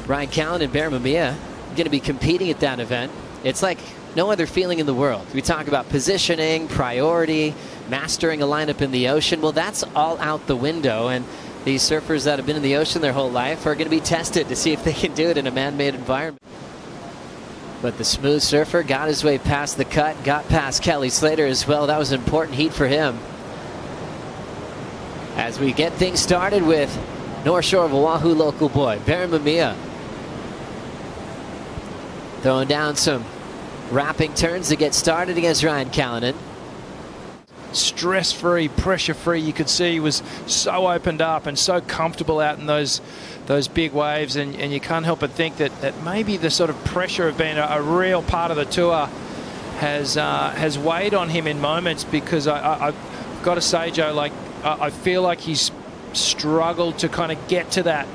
Ryan Callinan and Barron Mamiya going to be competing at that event. It's like no other feeling in the world. We talk about positioning, priority, mastering a lineup in the ocean. Well, that's all out the window, and these surfers that have been in the ocean their whole life are going to be tested to see if they can do it in a man-made environment. But the smooth surfer got his way past the cut, got past Kelly Slater as well. That was an important heat for him. As we get things started with North Shore of Oahu local boy, Barron Mamiya. Throwing down some wrapping turns to get started against Ryan Callinan. Stress-free, pressure-free. You could see he was so opened up and so comfortable out in those big waves, and you can't help but think that maybe the sort of pressure of being a real part of the tour has weighed on him in moments, because I've got to say, Joe, like I feel like he's struggled to kind of get to that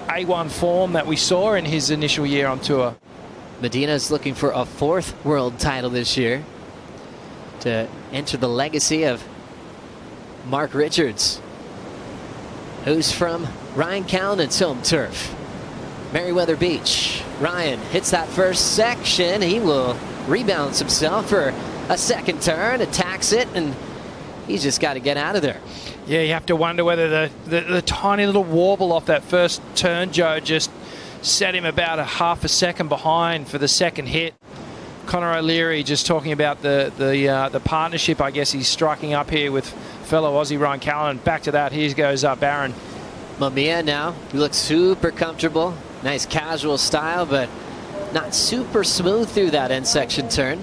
A1 form that we saw in his initial year on tour. Medina's looking for a 4th world title this year to enter the legacy of Mark Richards, who's from Ryan Callinan's home turf, Meriwether Beach. Ryan hits that first section. He will rebalance himself for a second turn, attacks it, and he's just got to get out of there. Yeah, you have to wonder whether the tiny little warble off that first turn, Joe, just set him about a half a second behind for the second hit. Connor O'Leary just talking about the partnership, I guess, he's striking up here with fellow Aussie Ryan Callinan. Back to that, here goes Barron. Mamiya now, he looks super comfortable. Nice casual style, but not super smooth through that end section turn.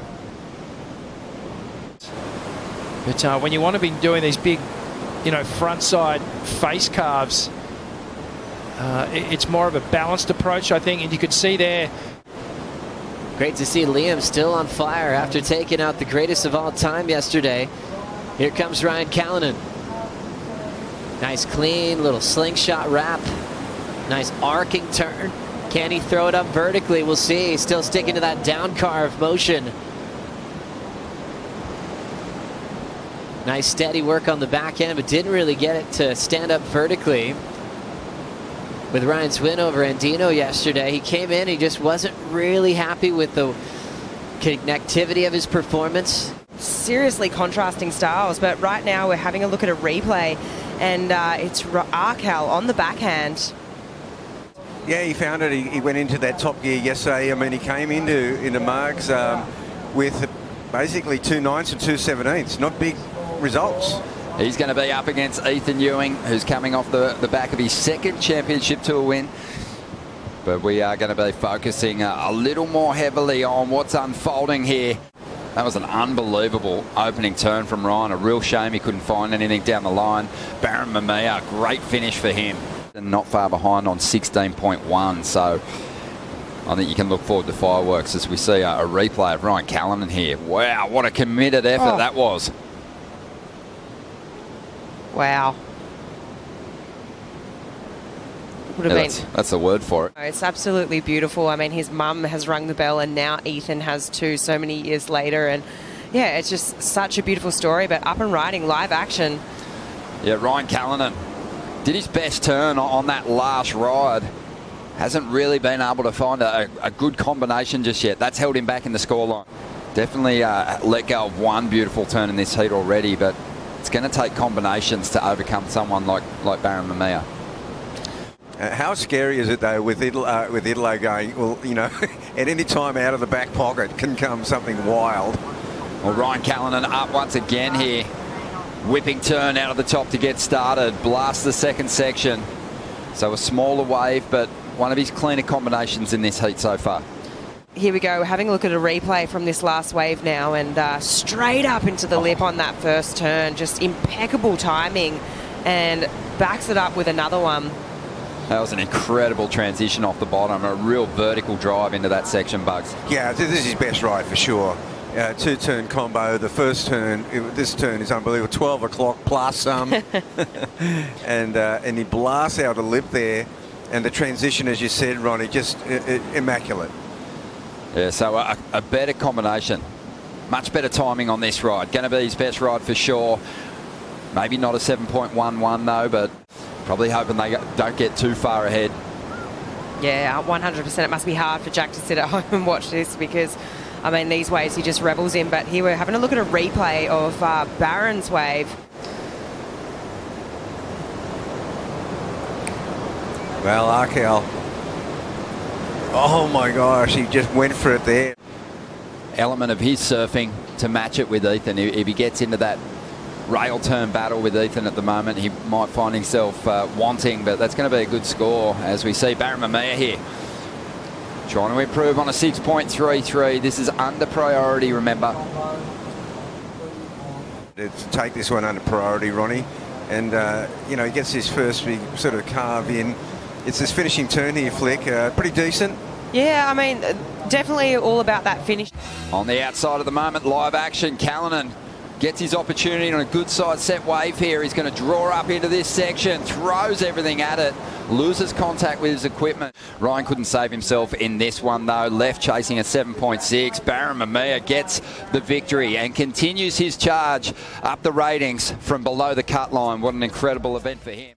But when you want to be doing these big, front side face carves, it's more of a balanced approach, I think, and you could see there. Great to see Liam still on fire after taking out the greatest of all time yesterday. Here comes Ryan Callinan. Nice clean little slingshot wrap. Nice arcing turn. Can he throw it up vertically? We'll see. Still sticking to that down carve motion. Nice steady work on the back end, but didn't really get it to stand up vertically. With Ryan's win over Andino yesterday, he came in, he just wasn't really happy with the connectivity of his performance. Seriously contrasting styles, but right now we're having a look at a replay, and it's Arcal on the backhand. Yeah, he found it. He went into that top gear yesterday. I mean, he came into Margs with basically 2 9s and 2 17s. Not big results. He's going to be up against Ethan Ewing, who's coming off the back of his 2nd championship tour win. But we are going to be focusing a little more heavily on what's unfolding here. That was an unbelievable opening turn from Ryan. A real shame he couldn't find anything down the line. Barron Mamiya, great finish for him. And not far behind on 16.1. So I think you can look forward to fireworks as we see a replay of Ryan Callinan here. Wow, what a committed effort that was. Wow. That's the word for it. It's absolutely beautiful. I mean, his mum has rung the bell, and now Ethan has too, so many years later. And yeah, it's just such a beautiful story, but up and riding, live action. Yeah, Ryan Callinan did his best turn on that last ride. Hasn't really been able to find a good combination just yet. That's held him back in the scoreline. Definitely let go of one beautiful turn in this heat already, but it's going to take combinations to overcome someone like Barron Mamiya. How scary is it, though, with Italo going, well, at any time out of the back pocket can come something wild. Well, Ryan Callinan up once again here. Whipping turn out of the top to get started. Blast the 2nd section. So a smaller wave, but one of his cleaner combinations in this heat so far. Here we go. We're having a look at a replay from this last wave now, and straight up into the lip on that first turn. Just impeccable timing, and backs it up with another one. That was an incredible transition off the bottom. A real vertical drive into that section, Bugs. Yeah, this is his best ride for sure. 2-turn combo. The first turn, this turn is unbelievable. 12 o'clock plus some. and he blasts out a lip there. And the transition, as you said, Ronnie, just immaculate. Yeah, so a better combination. Much better timing on this ride. Going to be his best ride for sure. Maybe not a 7.11 though, but probably hoping they don't get too far ahead. Yeah, 100%. It must be hard for Jack to sit at home and watch this because, I mean, these waves he just revels in. But here we're having a look at a replay of Barron's wave. Well, Arkell. Oh my gosh, he just went for it there. Element of his surfing to match it with Ethan. If he gets into that rail turn battle with Ethan at the moment, he might find himself wanting, but that's going to be a good score as we see Barron Mamiya here trying to improve on a 6.33. This is under priority, remember. To take this one under priority, Ronnie, and you know, he gets his first big sort of carve in. It's this finishing turn here, Flick, pretty decent. Yeah, I mean, definitely all about that finish. On the outside of the moment, live action, Callinan gets his opportunity on a good side set wave here. He's going to draw up into this section, throws everything at it, loses contact with his equipment. Ryan couldn't save himself in this one though, left chasing at 7.6. Barron Mamiya gets the victory and continues his charge up the ratings from below the cut line. What an incredible event for him.